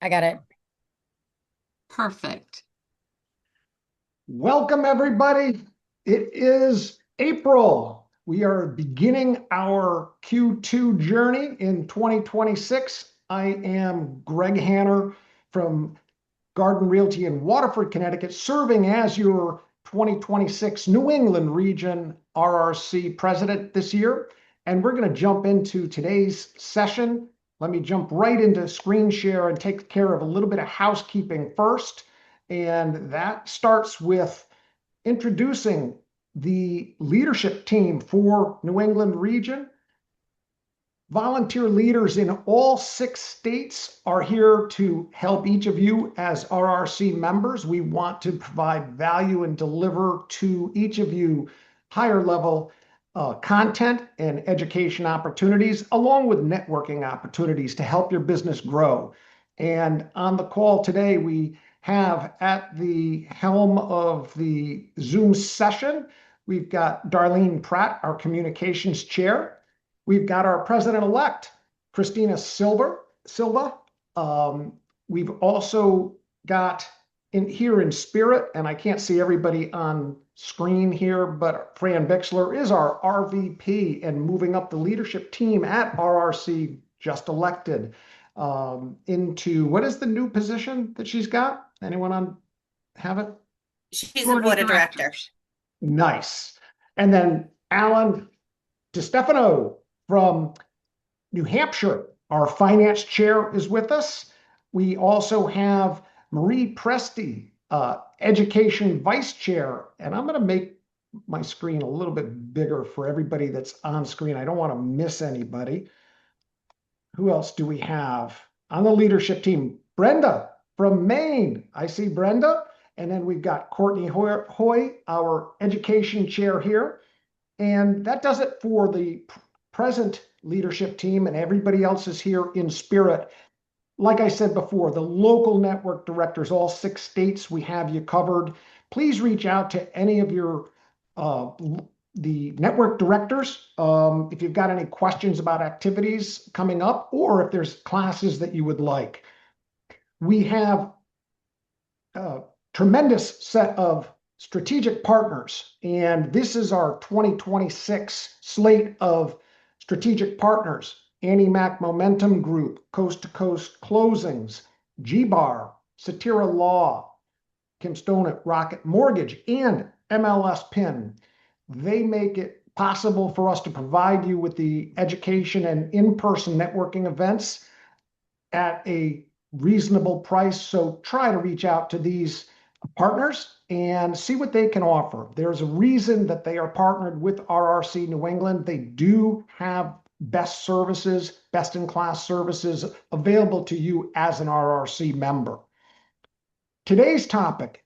I got it. Perfect. Welcome, everybody. It is April. We are beginning our Q2 journey in 2026. I am Greg Hanner from Garden Realty in Waterford, Connecticut, serving as your 2026 New England Region RRC president this year. And we're going to jump into today's session. Let me jump right into screen share and take care of a little bit of housekeeping first. And that starts with introducing the leadership team for New England Region. Volunteer leaders in all 6 states are here to help each of you as RRC members. We want to provide value and deliver to each of you higher level content and education opportunities, along with networking opportunities to help your business grow. And on the call today, we have at the helm of the Zoom session, we've got Darlene Pratt, our communications chair. We've got our president-elect, Christina Silva. We've also got here in spirit, and I can't see everybody on screen here, but Fran Bixler is our RVP and moving up the leadership team at RRC, just elected into, what is the new position that she's got? Anyone have it? She's a Board of board of directors. Directors. Nice. And then Alan DiStefano from New Hampshire, our finance chair, is with us. We also have Marie Presti, education vice chair. And I'm going to make my screen a little bit bigger for everybody that's on screen. I don't want to miss anybody. Who else do we have on the leadership team? Brenda from Maine. I see Brenda. And then we've got Courtney Hoy, our education chair here. And that does it for the present leadership team, and everybody else is here in spirit. Like I said before, the local network directors, all 6 states, we have you covered. Please reach out to any of your the network directors if you've got any questions about activities coming up, or if there's classes that you would like. We have a tremendous set of strategic partners, and this is our 2026 slate of strategic partners: Annie Mac Momentum Group, Coast to Coast Closings, G-Bar, Satira Law, Kim Stone at Rocket Mortgage, and MLS PIN. They make it possible for us to provide you with the education and in-person networking events at a reasonable price. So try to reach out to these partners and see what they can offer. There's a reason that they are partnered with RRC New England. They do have best services, best in class services available to you as an RRC member. Today's topic: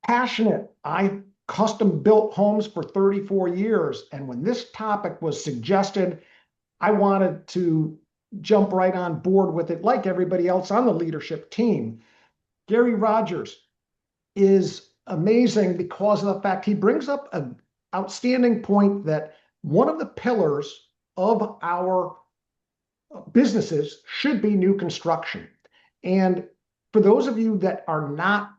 passionate. I custom built homes for 34 years. And when this topic was suggested, I wanted to jump right on board with it, like everybody else on the leadership team. Gary Rogers is amazing because of the fact he brings up an outstanding point that one of the pillars of our businesses should be new construction. And for those of you that are not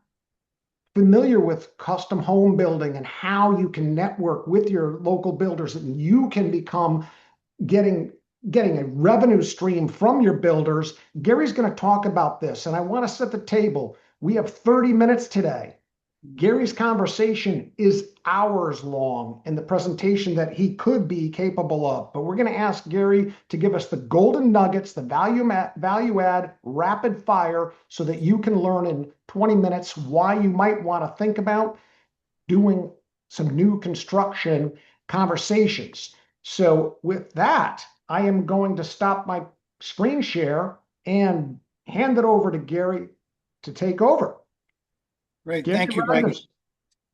familiar with custom home building and how you can network with your local builders and you can become getting a revenue stream from your builders, Gary's going to talk about this. And I want to set the table. We have 30 minutes today. Gary's conversation is hours long in the presentation that he could be capable of. But we're going to ask Gary to give us the golden nuggets, the value add, rapid fire, so that you can learn in 20 minutes why you might want to think about doing some new construction conversations. So with that, I am going to stop my screen share and hand it over to Gary to take over. Great. Gary Thank you, Greg. Rogers.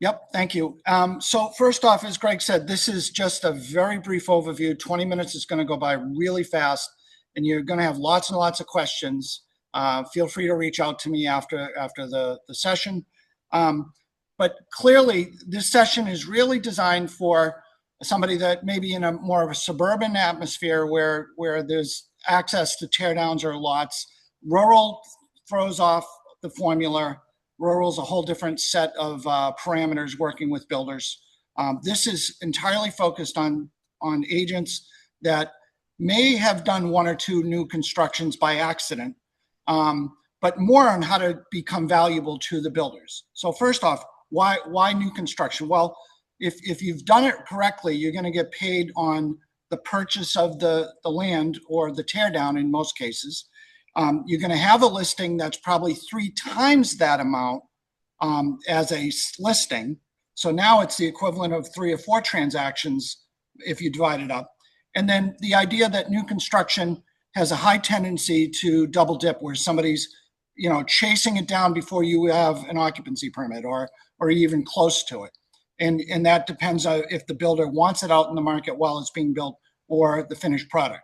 Yep. Thank you. So first off, as Greg said, this is just a very brief overview. 20 minutes is going to go by really fast, and you're going to have lots and lots of questions. Feel free to reach out to me after the session. But clearly, this session is really designed for somebody that maybe in a more of a suburban atmosphere where there's access to teardowns or lots. Rural, throws off the formula. Rural's a whole different set of parameters working with builders. This is entirely focused on agents that may have done one or two new constructions by accident, but more on how to become valuable to the builders. So first off, why new construction? Well, if you've done it correctly, you're going to get paid on the purchase of the land or the tear down in most cases. You're going to have a listing that's probably 3 times that amount as a listing. So now it's the equivalent of 3 or 4 transactions if you divide it up. And then the idea that new construction has a high tendency to double dip, where somebody's, chasing it down before you have an occupancy permit or even close to it. And that depends on if the builder wants it out in the market while it's being built or the finished product.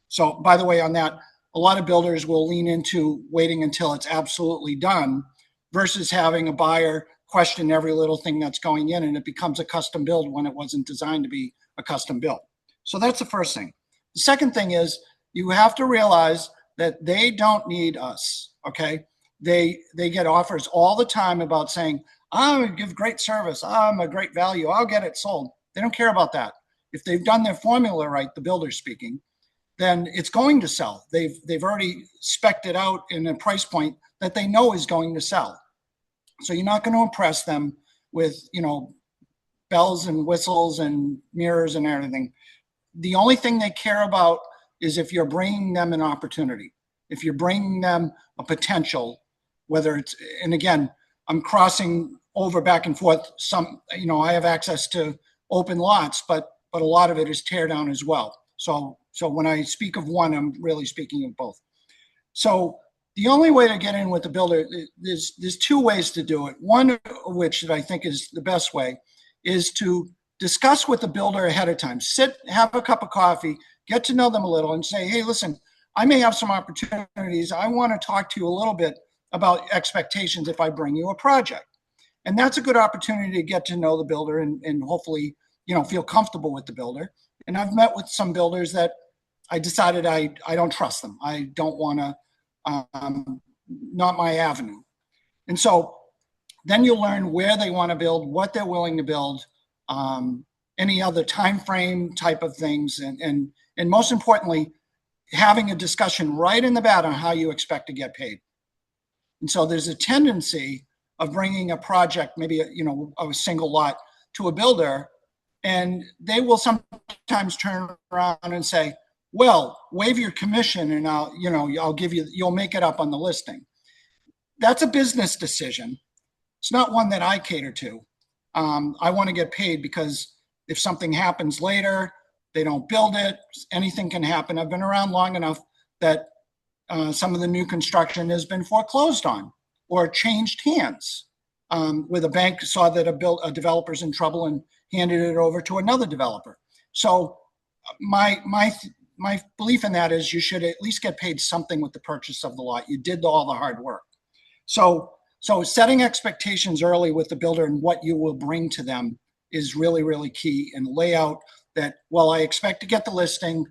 So by the way, on that, a lot of builders will lean into waiting until it's absolutely done versus having a buyer question every little thing that's going in, and it becomes a custom build when it wasn't designed to be a custom build. So that's the first thing. The second thing is you have to realize that they don't need us, okay? They get offers all the time about saying, I'm going to give great service, I'm a great value, I'll get it sold. They don't care about that. If they've done their formula right, the builder speaking, then it's going to sell. They've already spec'd it out in a price point that they know is going to sell. So you're not going to impress them with, bells and whistles and mirrors and everything. The only thing they care about is if you're bringing them an opportunity, if you're bringing them a potential, whether it's, and again, I'm crossing over back and forth. Some, I have access to open lots, but a lot of it is tear down as well. So when I speak of one, I'm really speaking of both. So the only way to get in with the builder, there's 2 ways to do it. One of which that I think is the best way is to discuss with the builder ahead of time. Sit, have a cup of coffee, get to know them a little and say, hey, listen, I may have some opportunities. I want to talk to you a little bit about expectations if I bring you a project. And that's a good opportunity to get to know the builder and hopefully, feel comfortable with the builder. And I've met with some builders that I decided I don't trust them. I don't want to, not my avenue. And so then you'll learn where they want to build, what they're willing to build, any other time frame type of things. And most importantly, having a discussion right in the bat on how you expect to get paid. And so there's a tendency of bringing a project, maybe a single lot, to a builder, and they will sometimes turn around and say, well, waive your commission and I'll give you, you'll make it up on the listing. That's a business decision. It's not one that I cater to. I want to get paid because if something happens later, they don't build it, anything can happen. I've been around long enough that some of the new construction has been foreclosed on or changed hands, where the bank saw that a developer's in trouble and handed it over to another developer. So my belief in that is you should at least get paid something with the purchase of the lot. You did all the hard work. So setting expectations early with the builder and what you will bring to them is really, really key, and lay out that, well, I expect to get the listing.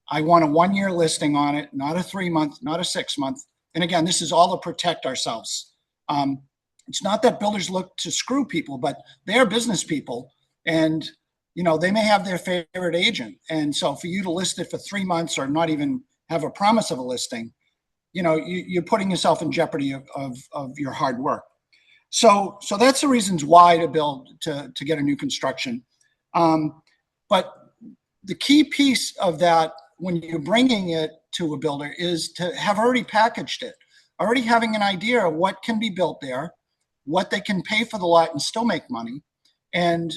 I want a 1-year listing on it, not a 3-month, not a 6-month. And again, this is all to protect ourselves. It's not that builders look to screw people, but they're business people, and they may have their favorite agent. And so for you to list it for 3 months or not even have a promise of a listing, you're putting yourself in jeopardy of your hard work. So that's the reasons why to build, to get a new construction. But the key piece of that when you're bringing it to a builder is to have already packaged it, already having an idea of what can be built there, what they can pay for the lot and still make money, and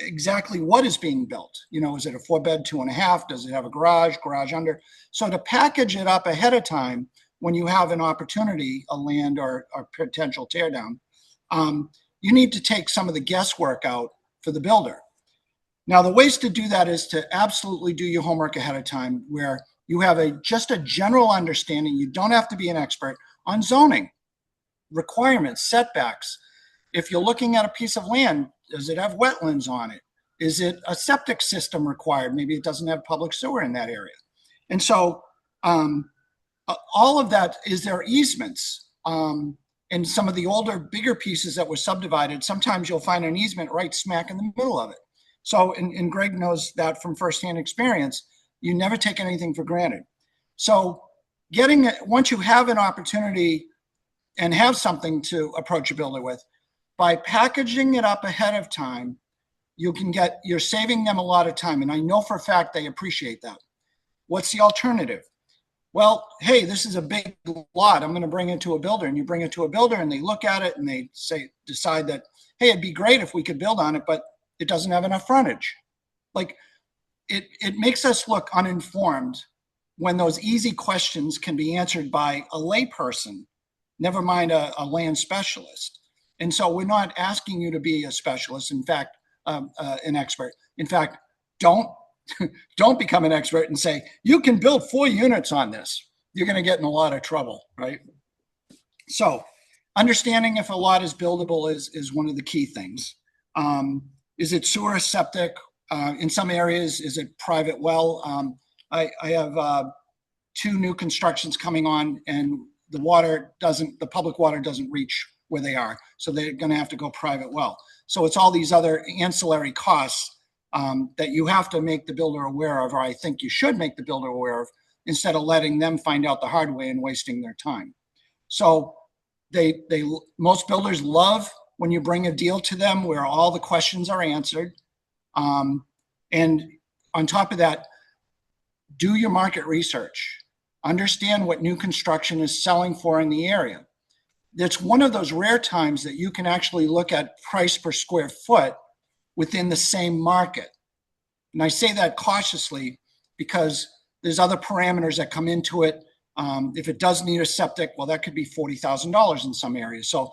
exactly what is being built. Is it a 4-bed, 2.5? Does it have a garage under? So to package it up ahead of time when you have an opportunity, a land or potential tear down, you need to take some of the guesswork out for the builder. Now, the ways to do that is to absolutely do your homework ahead of time, where you have just a general understanding. You don't have to be an expert on zoning, requirements, setbacks. If you're looking at a piece of land, does it have wetlands on it? Is it a septic system required? Maybe it doesn't have public sewer in that area. And so all of that is their easements. And some of the older, bigger pieces that were subdivided, sometimes you'll find an easement right smack in the middle of it. So, and Greg knows that from firsthand experience, you never take anything for granted. So once you have an opportunity and have something to approach a builder with, by packaging it up ahead of time, you're saving them a lot of time. And I know for a fact they appreciate that. What's the alternative? Well, hey, this is a big lot. I'm going to bring it to a builder. And you bring it to a builder and they look at it and they decide that, hey, it'd be great if we could build on it, but it doesn't have enough frontage. Like it makes us look uninformed when those easy questions can be answered by a layperson, never mind a land specialist. And so we're not asking you to be a specialist. In fact, an expert. In fact, don't become an expert and say, you can build 4 units on this. You're going to get in a lot of trouble, right? So understanding if a lot is buildable is one of the key things. Is it sewer, septic? In some areas, is it private well? I have 2 new constructions coming on, and the public water doesn't reach where they are. So they're going to have to go private well. So it's all these other ancillary costs that you have to make the builder aware of, or I think you should make the builder aware of, instead of letting them find out the hard way and wasting their time. So most builders love when you bring a deal to them where all the questions are answered. And on top of that, do your market research. Understand what new construction is selling for in the area. It's one of those rare times that you can actually look at price per square foot within the same market. And I say that cautiously because there's other parameters that come into it. If it does need a septic, well, that could be $40,000 in some areas. So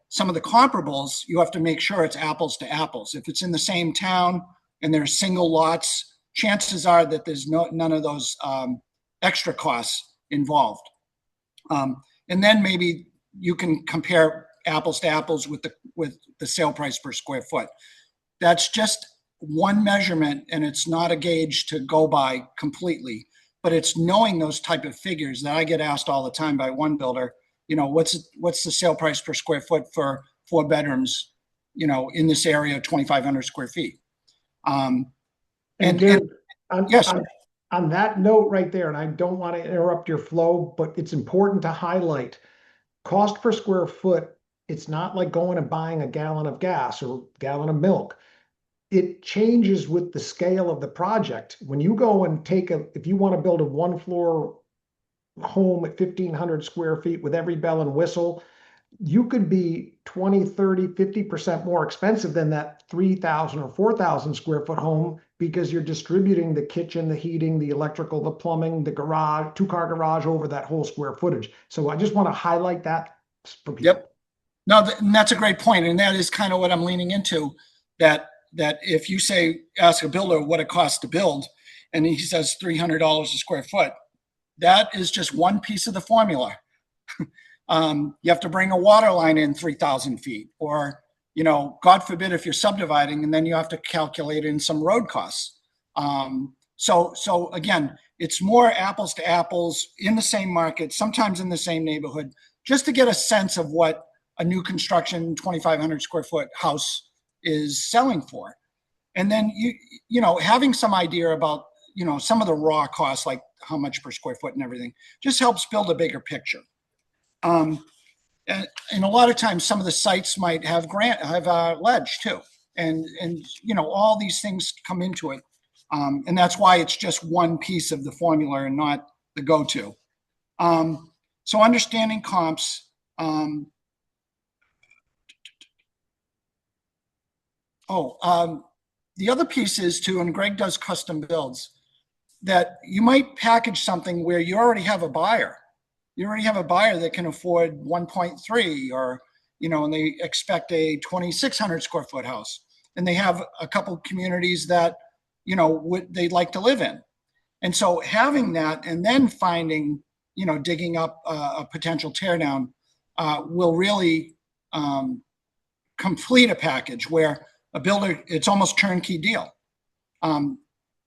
some of the comparables, you have to make sure it's apples to apples. If it's in the same town and there's single lots, chances are that there's none of those extra costs involved. And then maybe you can compare apples to apples with the sale price per square foot. That's just one measurement, and it's not a gauge to go by completely, but it's knowing those type of figures that I get asked all the time by one builder. What's the sale price per square foot for 4 bedrooms, in this area, 2,500 square feet. Yes. On that note right there, and I don't want to interrupt your flow, but it's important to highlight cost per square foot. It's not like going and buying a gallon of gas or a gallon of milk. It changes with the scale of the project. When you go and if you want to build a 1-floor home at 1,500 square feet with every bell and whistle, you could be 20, 30, 50% more expensive than that 3,000 or 4,000 square foot home, because you're distributing the kitchen, the heating, the electrical, the plumbing, the garage, 2-car garage over that whole square footage. So I just want to highlight that for people. Yep. No, and that's a great point. And that is kind of what I'm leaning into, that if you ask a builder what it costs to build, and he says $300 a square foot, that is just one piece of the formula. You have to bring a water line in 3,000 feet, or, God forbid, if you're subdividing, and then you have to calculate in some road costs. So again, it's more apples to apples in the same market, sometimes in the same neighborhood, just to get a sense of what a new construction 2,500 square foot house is selling for. And then, having some idea about, some of the raw costs, like how much per square foot and everything, just helps build a bigger picture. And a lot of times some of the sites might have ledge too. And all these things come into it. And that's why it's just one piece of the formula and not the go-to. So understanding comps. The other piece is too, and Greg does custom builds, that you might package something where you already have a buyer. You already have a buyer that can afford 1.3, or, and they expect a 2,600 square foot house. And they have a couple communities that, they'd like to live in. And so having that, and then finding, digging up a potential teardown will really complete a package where a builder, it's almost turnkey deal.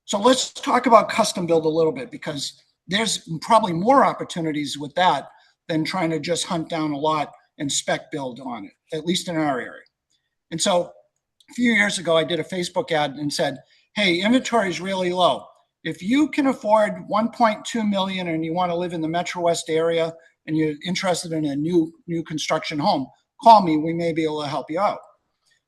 So let's talk about custom build a little bit, because there's probably more opportunities with that than trying to just hunt down a lot and spec build on it, at least in our area. And so a few years ago, I did a Facebook ad and said, hey, inventory is really low. If you can afford 1.2 million and you want to live in the Metro West area and you're interested in a new construction home, call me. We may be able to help you out.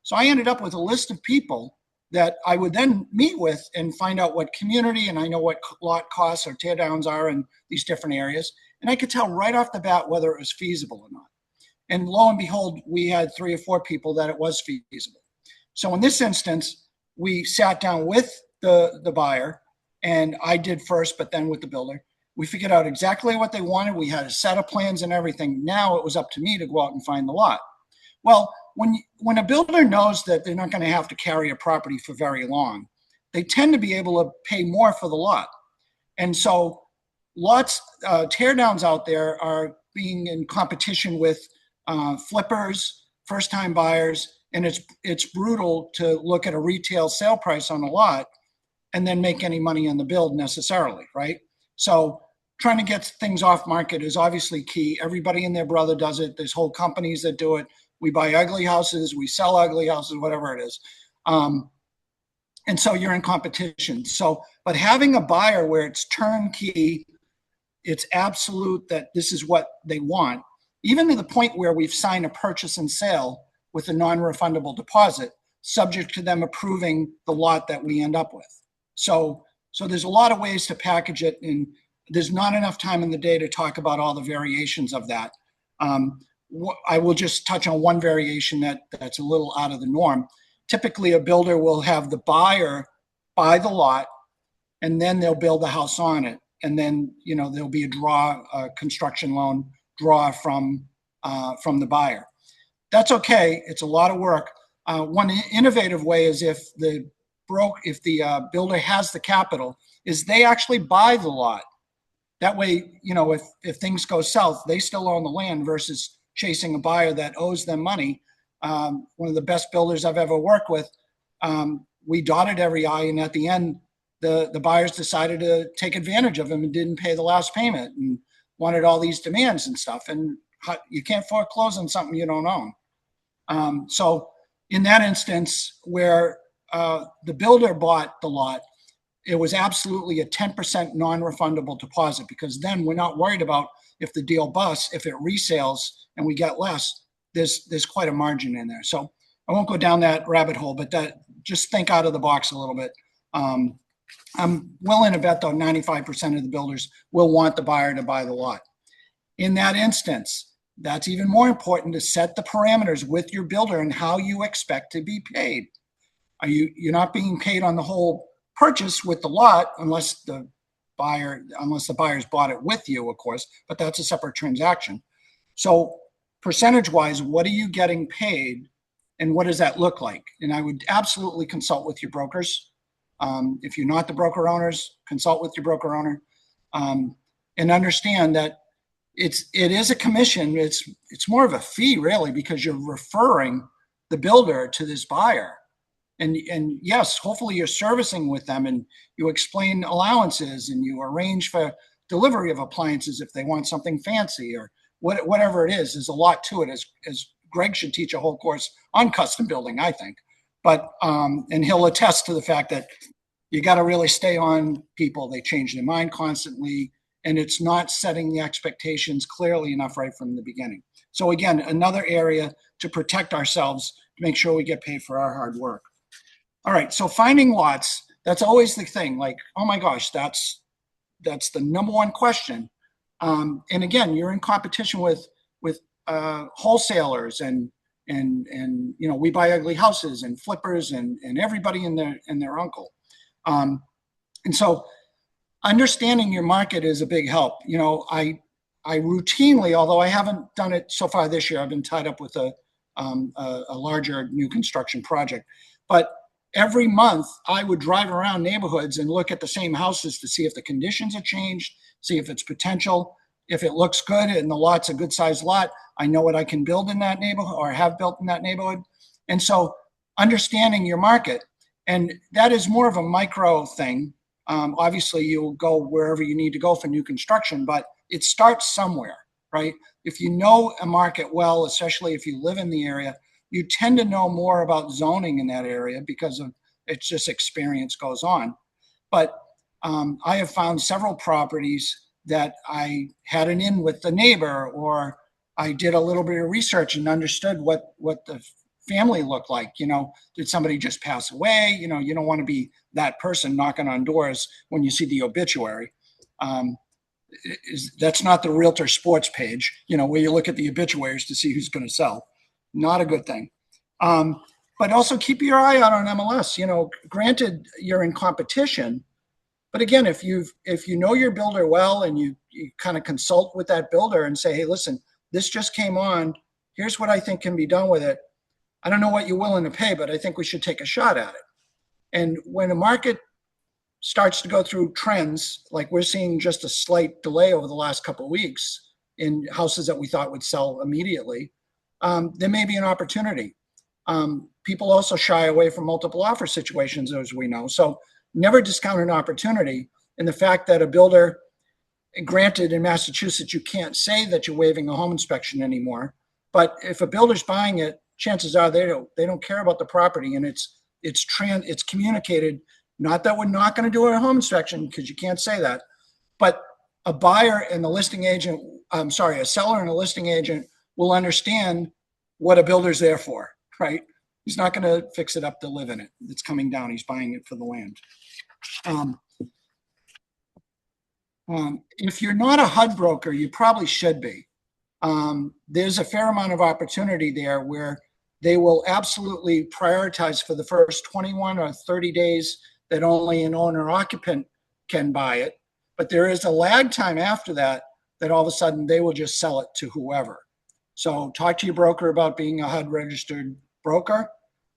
So I ended up with a list of people that I would then meet with and find out what community, and I know what lot costs or tear downs are in these different areas. And I could tell right off the bat whether it was feasible or not. And lo and behold, we had 3 or 4 people that it was feasible. So in this instance, we sat down with the buyer, and I did first, but then with the builder. We figured out exactly what they wanted. We had a set of plans and everything. Now it was up to me to go out and find the lot. Well, when a builder knows that they're not going to have to carry a property for very long, they tend to be able to pay more for the lot. And so lots, teardowns out there are being in competition with flippers, first-time buyers, and it's brutal to look at a retail sale price on a lot and then make any money on the build necessarily, right? So trying to get things off market is obviously key. Everybody and their brother does it. There's whole companies that do it. We buy ugly houses, we sell ugly houses, whatever it is. And so you're in competition. So, but having a buyer where it's turnkey, it's absolute that this is what they want, even to the point where we've signed a purchase and sale with a non-refundable deposit, subject to them approving the lot that we end up with. So there's a lot of ways to package it, and there's not enough time in the day to talk about all the variations of that. I will just touch on one variation that's a little out of the norm. Typically, a builder will have the buyer buy the lot, and then they'll build the house on it. And then, there'll be a construction loan draw from the buyer. That's okay. It's a lot of work. One innovative way is if the builder has the capital, is they actually buy the lot. That way, if things go south, they still own the land versus chasing a buyer that owes them money. One of the best builders I've ever worked with, we dotted every I, and at the end, the buyers decided to take advantage of him and didn't pay the last payment and wanted all these demands and stuff. And you can't foreclose on something you don't own. So in that instance where the builder bought the lot, it was absolutely a 10% non-refundable deposit, because then we're not worried about if the deal busts, if it resales and we get less, there's quite a margin in there. So I won't go down that rabbit hole, but just think out of the box a little bit. I'm willing to bet though 95% of the builders will want the buyer to buy the lot. In that instance, that's even more important to set the parameters with your builder and how you expect to be paid. You're not being paid on the whole purchase with the lot unless the buyer's bought it with you, of course, but that's a separate transaction. So percentage-wise, what are you getting paid and what does that look like? And I would absolutely consult with your brokers. If you're not the broker owners, consult with your broker owner, and understand that it is a commission. It's more of a fee really, because you're referring the builder to this buyer. And yes, hopefully you're servicing with them and you explain allowances and you arrange for delivery of appliances if they want something fancy or whatever it is. There's a lot to it, as Greg should teach a whole course on custom building, I think. But and he'll attest to the fact that you got to really stay on people. They change their mind constantly, and it's not setting the expectations clearly enough right from the beginning. So again, another area to protect ourselves, to make sure we get paid for our hard work. All right, so finding lots, that's always the thing. Like, oh my gosh, that's the number one question. And again, you're in competition with wholesalers and we buy ugly houses and flippers and everybody and their uncle. And so understanding your market is a big help. I routinely, although I haven't done it so far this year, I've been tied up with a larger new construction project, but every month I would drive around neighborhoods and look at the same houses to see if the conditions have changed, see if it's potential. If it looks good and the lot's a good sized lot, I know what I can build in that neighborhood or have built in that neighborhood. And so understanding your market, and that is more of a micro thing. Obviously, you'll go wherever you need to go for new construction, but it starts somewhere, right? If you know a market well, especially if you live in the area, you tend to know more about zoning in that area because of it's just experience goes on. But I have found several properties that I had an in with the neighbor, or I did a little bit of research and understood what the family looked like. Did somebody just pass away? You don't want to be that person knocking on doors when you see the obituary. That's not the Realtor Sports page, where you look at the obituaries to see who's going to sell. Not a good thing. But also keep your eye out on MLS. Granted, you're in competition, but again, if you know your builder well and you kind of consult with that builder and say, hey, listen, this just came on. Here's what I think can be done with it. I don't know what you're willing to pay, but I think we should take a shot at it. And when a market starts to go through trends, like we're seeing just a slight delay over the last couple of weeks in houses that we thought would sell immediately, there may be an opportunity. People also shy away from multiple offer situations, as we know. So never discount an opportunity. And the fact that a builder, granted in Massachusetts, you can't say that you're waiving a home inspection anymore, but if a builder's buying it, chances are they don't care about the property, and it's communicated. Not that we're not going to do a home inspection, because you can't say that, but a buyer and the listing agent, a seller and a listing agent will understand what a builder's there for, right? He's not going to fix it up to live in it. It's coming down. He's buying it for the land. If you're not a HUD broker, you probably should be. There's a fair amount of opportunity there where they will absolutely prioritize for the first 21 or 30 days that only an owner occupant can buy it. But there is a lag time after that all of a sudden they will just sell it to whoever. So talk to your broker about being a HUD registered broker,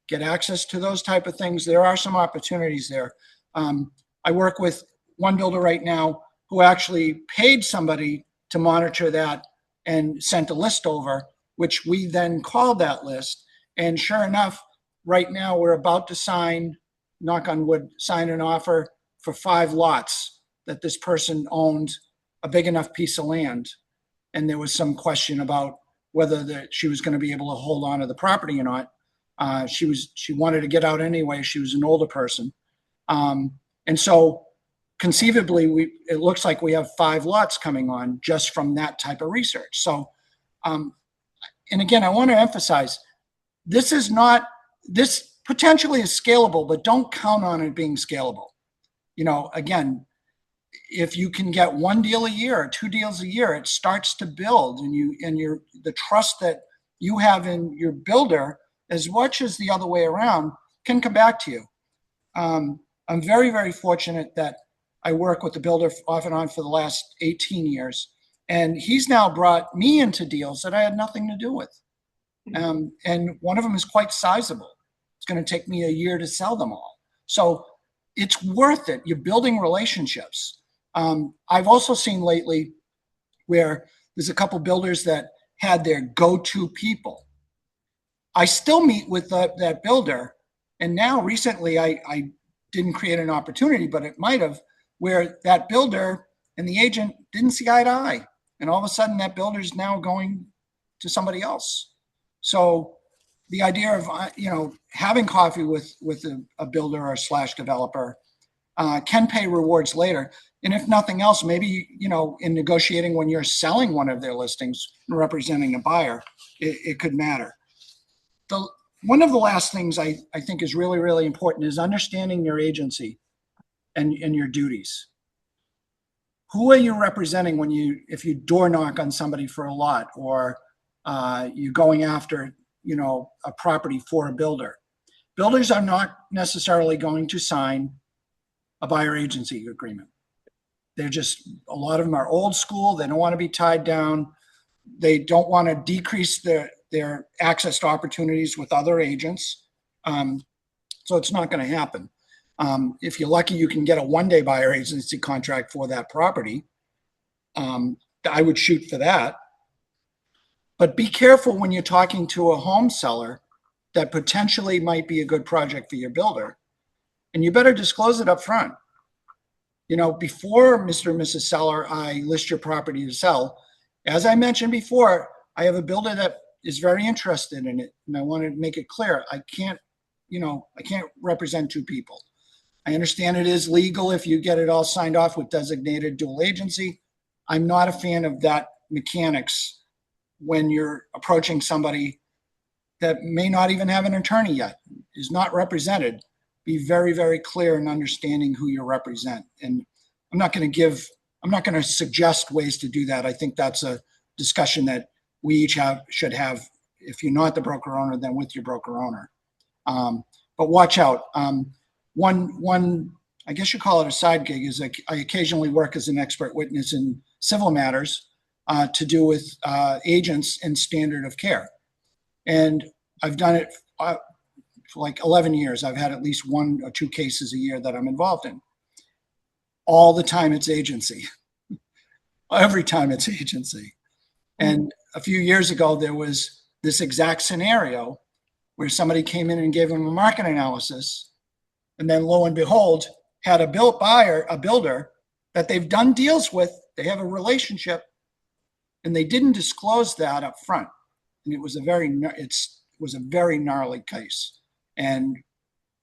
get access to those type of things. There are some opportunities there. I work with one builder right now who actually paid somebody to monitor that and sent a list over, which we then called that list. And sure enough, right now we're about to sign, knock on wood, sign an offer for 5 lots that this person owned, a big enough piece of land. And there was some question about whether she was going to be able to hold on to the property or not. She wanted to get out anyway. She was an older person. And so conceivably, it looks like we have 5 lots coming on just from that type of research. So, and again, I want to emphasize, this potentially is scalable, but don't count on it being scalable. Again, if you can get 1 deal a year or 2 deals a year, it starts to build, and the trust that you have in your builder, as much as the other way around, can come back to you. I'm very, very fortunate that I work with the builder off and on for the last 18 years, and he's now brought me into deals that I had nothing to do with. And one of them is quite sizable. It's going to take me a year to sell them all. So it's worth it. You're building relationships. I've also seen lately where there's a couple builders that had their go-to people. I still meet with that builder, and now recently I didn't create an opportunity, but it might have, where that builder and the agent didn't see eye to eye, and all of a sudden that builder is now going to somebody else. So the idea of having coffee with a builder or / developer can pay rewards later. And if nothing else, maybe in negotiating when you're selling one of their listings and representing a buyer, it could matter. One of the last things I think is really, really important is understanding your agency and your duties. Who are you representing if you door knock on somebody for a lot, or you're going after a property for a builder? Builders are not necessarily going to sign a buyer agency agreement. They're just, a lot of them are old school. They don't want to be tied down. They don't want to decrease their access to opportunities with other agents. So it's not going to happen. If you're lucky, you can get a 1-day buyer agency contract for that property. I would shoot for that. But be careful when you're talking to a home seller that potentially might be a good project for your builder. And you better disclose it up front. Before Mr. and Mrs. Seller, I list your property to sell. As I mentioned before, I have a builder that is very interested in it, and I want to make it clear. I can't represent two people. I understand it is legal if you get it all signed off with designated dual agency. I'm not a fan of that mechanics when you're approaching somebody that may not even have an attorney yet, is not represented. Be very, very clear in understanding who you represent. And I'm not going to suggest ways to do that. I think that's a discussion that we each should have. If you're not the broker owner, then with your broker owner. But watch out. One, I guess you call it a side gig, is I occasionally work as an expert witness in civil matters to do with agents and standard of care. And I've done it for like 11 years. I've had at least 1 or 2 cases a year that I'm involved in. All the time it's agency. Every time it's agency. And a few years ago, there was this exact scenario where somebody came in and gave them a market analysis, and then lo and behold, had a builder that they've done deals with. They have a relationship, and they didn't disclose that up front. And it was a very gnarly case, and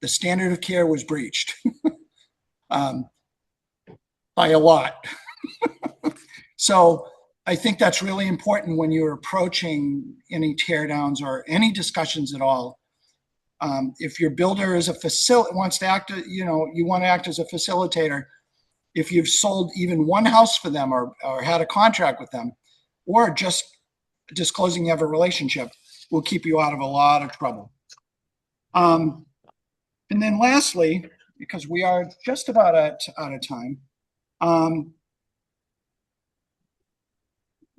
the standard of care was breached by a lot. So I think that's really important when you're approaching any teardowns or any discussions at all. If your builder is wants to act, you want to act as a facilitator. If you've sold even one house for them or had a contract with them, or just disclosing you have a relationship, will keep you out of a lot of trouble. And then lastly, because we are just about out of time,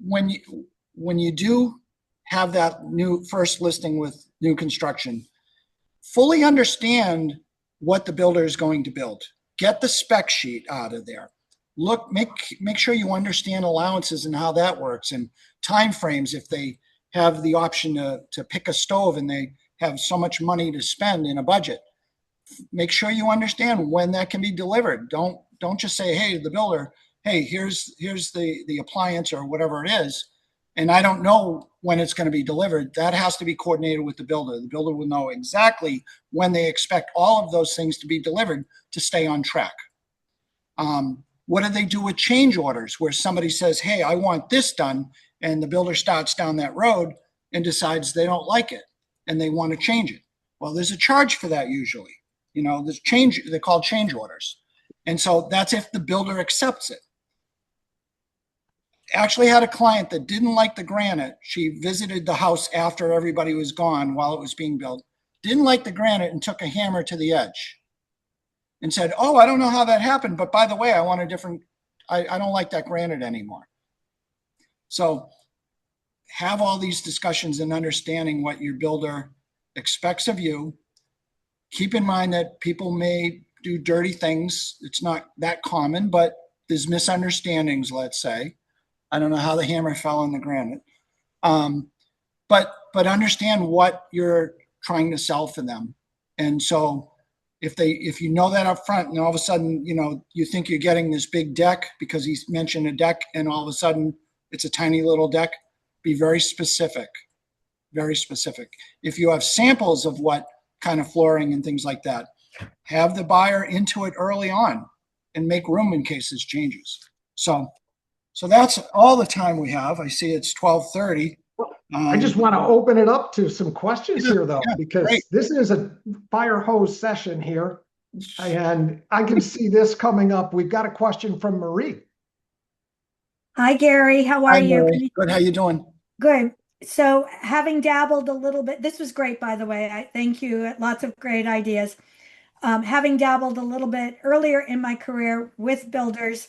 when you do have that new first listing with new construction, fully understand what the builder is going to build. Get the spec sheet out of there. Look, make sure you understand allowances and how that works, and timeframes if they have the option to pick a stove and they have so much money to spend in a budget. Make sure you understand when that can be delivered. Don't just say, hey, the builder, hey, here's the appliance or whatever it is, and I don't know when it's going to be delivered. That has to be coordinated with the builder. The builder will know exactly when they expect all of those things to be delivered to stay on track. What do they do with change orders where somebody says, hey, I want this done, and the builder starts down that road and decides they don't like it and they want to change it? Well, there's a charge for that usually. There's they're called change orders. And so that's if the builder accepts it. Actually had a client that didn't like the granite. She visited the house after everybody was gone while it was being built, didn't like the granite, and took a hammer to the edge and said, oh, I don't know how that happened, but by the way, I don't like that granite anymore. So have all these discussions and understanding what your builder expects of you. Keep in mind that people may do dirty things. It's not that common, but there's misunderstandings, let's say. I don't know how the hammer fell on the granite. But understand what you're trying to sell for them. And so if you know that up front, and all of a sudden, you think you're getting this big deck because he's mentioned a deck, and all of a sudden it's a tiny little deck, be very specific, very specific. If you have samples of what kind of flooring and things like that, have the buyer into it early on and make room in case this changes. So that's all the time we have. I see it's 12:30. I just want to open it up to some questions here, though, because great. this is a fire hose session here, and I can see this coming up. We've got a question from Marie. Hi, Gary. How are Hi, you? Mary. Good. How you doing? Good. So, having dabbled a little bit, this was great, by the way. I thank you. Lots of great ideas. Having dabbled a little bit earlier in my career with builders,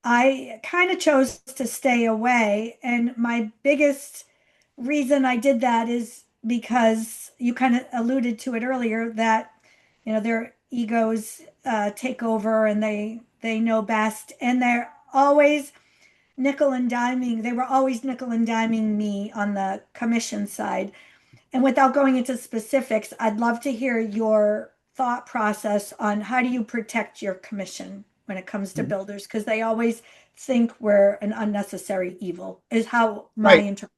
I kind of chose to stay away. And my biggest reason I did that is because you kind of alluded to it earlier that, their egos take over and they know best. And they're always nickel and diming. They were always nickel and diming me on the commission side. And without going into specifics, I'd love to hear your thought process on how do you protect your commission when it comes to builders, because they always think we're an unnecessary evil, is how my Right. interpretation.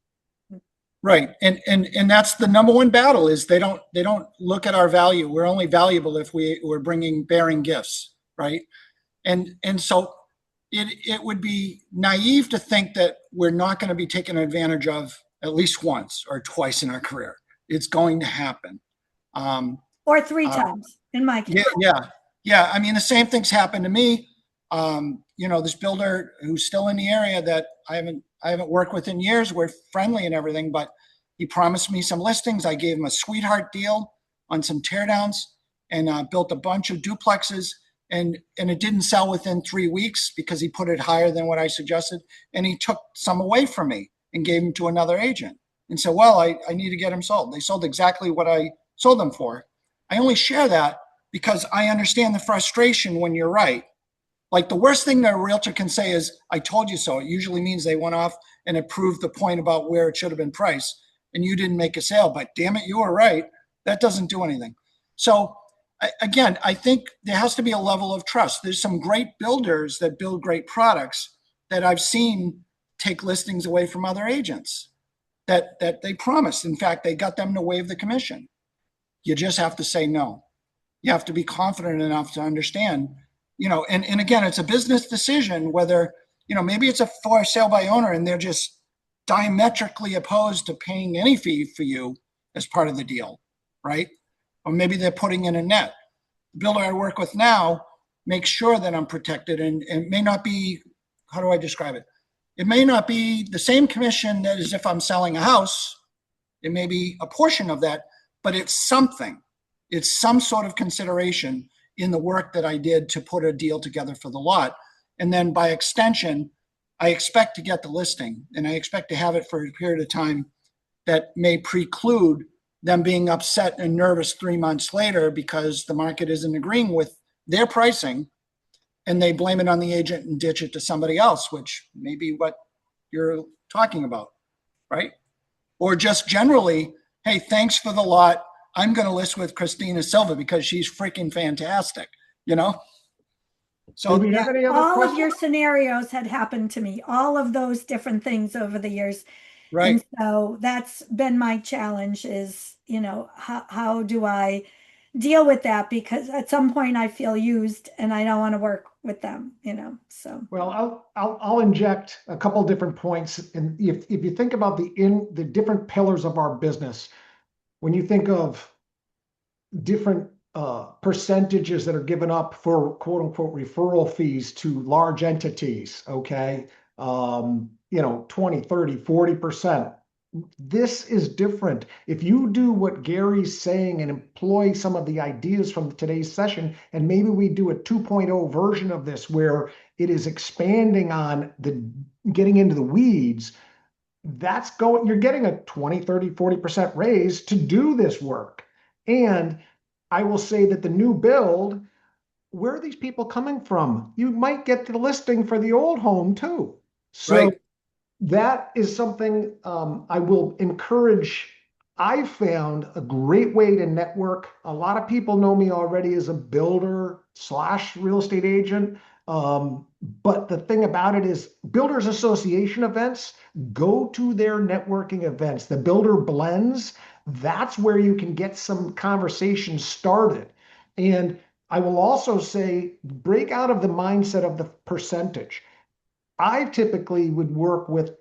Right. And that's the number one battle is they don't look at our value. We're only valuable if we're bearing gifts, right? And so it would be naive to think that we're not going to be taken advantage of at least once or twice in our career. It's going to happen. Um, Or three uh, times in my yeah, case. yeah. I mean, the same things happened to me. This builder who's still in the area that I haven't worked with in years. We're friendly and everything, but he promised me some listings. I gave him a sweetheart deal on some teardowns and built a bunch of duplexes. And it didn't sell within 3 weeks because he put it higher than what I suggested. And he took some away from me and gave them to another agent and said, well, I need to get them sold. They sold exactly what I sold them for. I only share that because I understand the frustration when you're right. Like the worst thing that a realtor can say is, I told you so. It usually means they went off and it proved the point about where it should have been priced and you didn't make a sale, but damn it, you were right. That doesn't do anything. So again, I think there has to be a level of trust. There's some great builders that build great products that I've seen take listings away from other agents that they promised. In fact, they got them to waive the commission. You just have to say no. You have to be confident enough to understand, and again, it's a business decision whether, maybe it's a for sale by owner and they're just diametrically opposed to paying any fee for you as part of the deal, right? Or maybe they're putting in a net. The builder I work with now makes sure that I'm protected, and it may not be, how do I describe it? It may not be the same commission that as if I'm selling a house. It may be a portion of that, but it's something. It's some sort of consideration in the work that I did to put a deal together for the lot. And then by extension, I expect to get the listing and I expect to have it for a period of time that may preclude them being upset and nervous 3 months later because the market isn't agreeing with their pricing and they blame it on the agent and ditch it to somebody else, which may be what you're talking about, right? Or just generally, hey, thanks for the lot. I'm going to list with Christina Silva because she's freaking fantastic, you know? Do So, we yeah, have any other All of questions? your scenarios had happened to me, all of those different things over the years. right. And so that's been my challenge is, how do I deal with that? Because at some point I feel used and I don't want to work with them. So Well, I'll inject a couple different points. And if you think about the different pillars of our business, when you think of different percentages that are given up for quote unquote referral fees to large entities, okay? 20, 30, 40%. This is different. If you do what Gary's saying and employ some of the ideas from today's session, and maybe we do a 2.0 version of this where it is expanding on the getting into the weeds, you're getting a 20, 30, 40% raise to do this work. And I will say that the new build, where are these people coming from? You might get the listing for the old home too. So Right. that is something I will encourage. I found a great way to network. A lot of people know me already as a builder slash real estate agent. But the thing about it is, Builders Association events, go to their networking events. The Builder Blends, that's where you can get some conversations started. And I will also say, break out of the mindset of the percentage. I typically would work with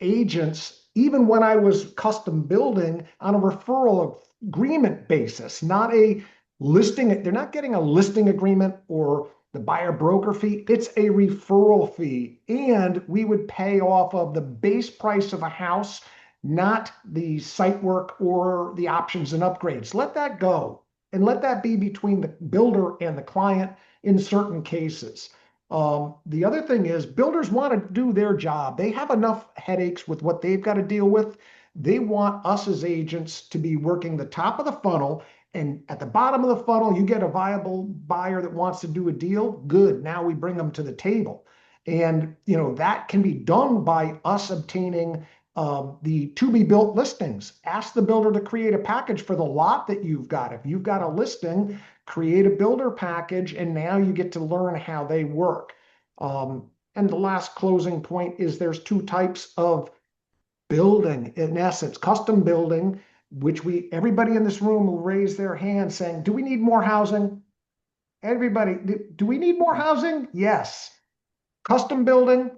agents, even when I was custom building, on a referral agreement basis, not a listing. They're not getting a listing agreement or the buyer broker fee. It's a referral fee. And we would pay off of the base price of a house, not the site work or the options and upgrades. Let that go and let that be between the builder and the client in certain cases. The other thing is builders want to do their job. They have enough headaches with what they've got to deal with. They want us as agents to be working the top of the funnel. And at the bottom of the funnel, you get a viable buyer that wants to do a deal. Good. Now we bring them to the table. And, that can be done by us obtaining The to be built listings. Ask the builder to create a package for the lot that you've got. If you've got a listing, create a builder package, and now you get to learn how they work. And the last closing point is there's two types of building, in essence, custom building, which everybody in this room will raise their hand saying, do we need more housing? Everybody, do we need more housing? Yes. Custom building,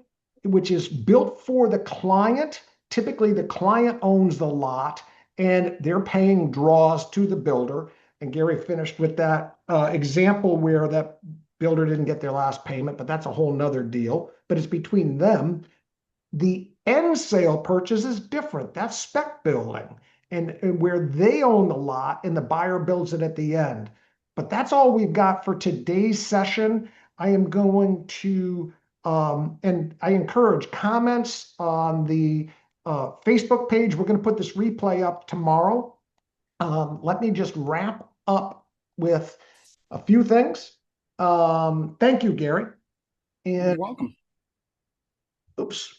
which is built for the client. Typically, the client owns the lot and they're paying draws to the builder. And Gary finished with that example where that builder didn't get their last payment, but that's a whole nother deal. But it's between them. The end sale purchase is different. That's spec building and where they own the lot and the buyer builds it at the end. But that's all we've got for today's session. I am going to, and I encourage comments on the Facebook page. We're going to put this replay up tomorrow. Let me just wrap up with a few things. Thank you, Gary. And You're welcome. oops.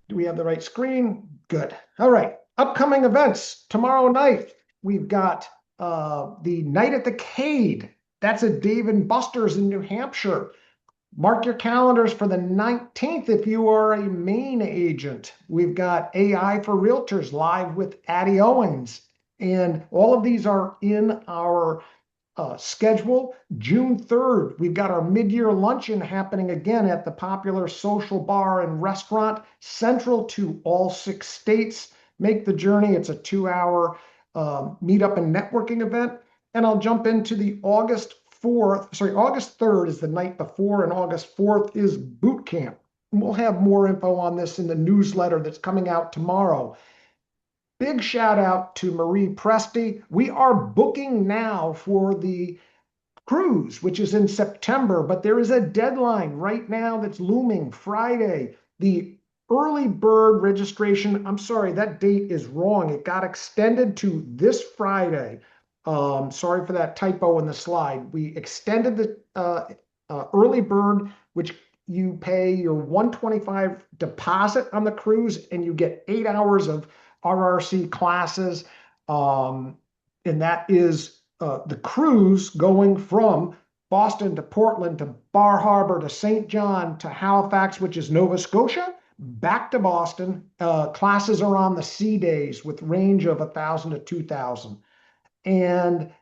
Do we have the right screen? Good. All right. Upcoming events. Tomorrow night, we've got the Night at the Cade. That's at Dave and Buster's in New Hampshire. Mark your calendars for the 19th if you are a Maine agent. We've got AI for Realtors live with Addie Owens. And all of these are in our schedule. June 3rd, we've got our mid-year luncheon happening again at the popular social bar and restaurant central to all 6 states. Make the journey. It's a 2-hour meetup and networking event. And I'll jump into the August 3rd is the night before, and August 4th is boot camp. And we'll have more info on this in the newsletter that's coming out tomorrow. Big shout out to Marie Presti. We are booking now for the cruise, which is in September, but there is a deadline right now that's looming Friday. The early bird registration, I'm sorry, that date is wrong. It got extended to this Friday. Sorry for that typo in the slide. We extended the early bird, which you pay your $125 deposit on the cruise and you get 8 hours of RRC classes. And that is the cruise going from Boston to Portland to Bar Harbor to St. John to Halifax, which is Nova Scotia, back to Boston. Classes are on the sea days with range of 1,000 to 2,000. And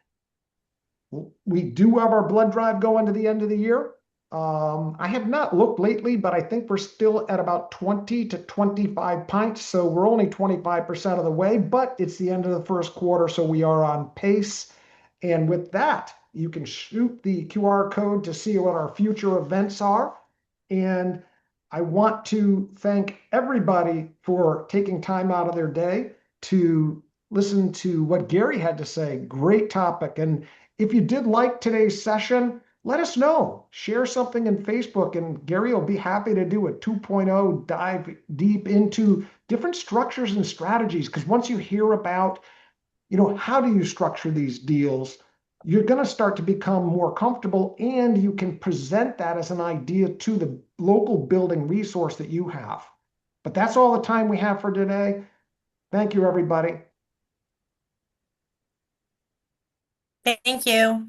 we do have our blood drive going to the end of the year. I have not looked lately, but I think we're still at about 20 to 25 pints. So we're only 25% of the way, but it's the end of the first quarter. So we are on pace. And with that, you can shoot the QR code to see what our future events are. And I want to thank everybody for taking time out of their day to listen to what Gary had to say. Great topic. And if you did like today's session, let us know. Share something in Facebook, and Gary will be happy to do a 2.0 dive deep into different structures and strategies. Because once you hear about, how do you structure these deals, you're going to start to become more comfortable, and you can present that as an idea to the local building resource that you have. But that's all the time we have for today. Thank you, everybody. Thank you.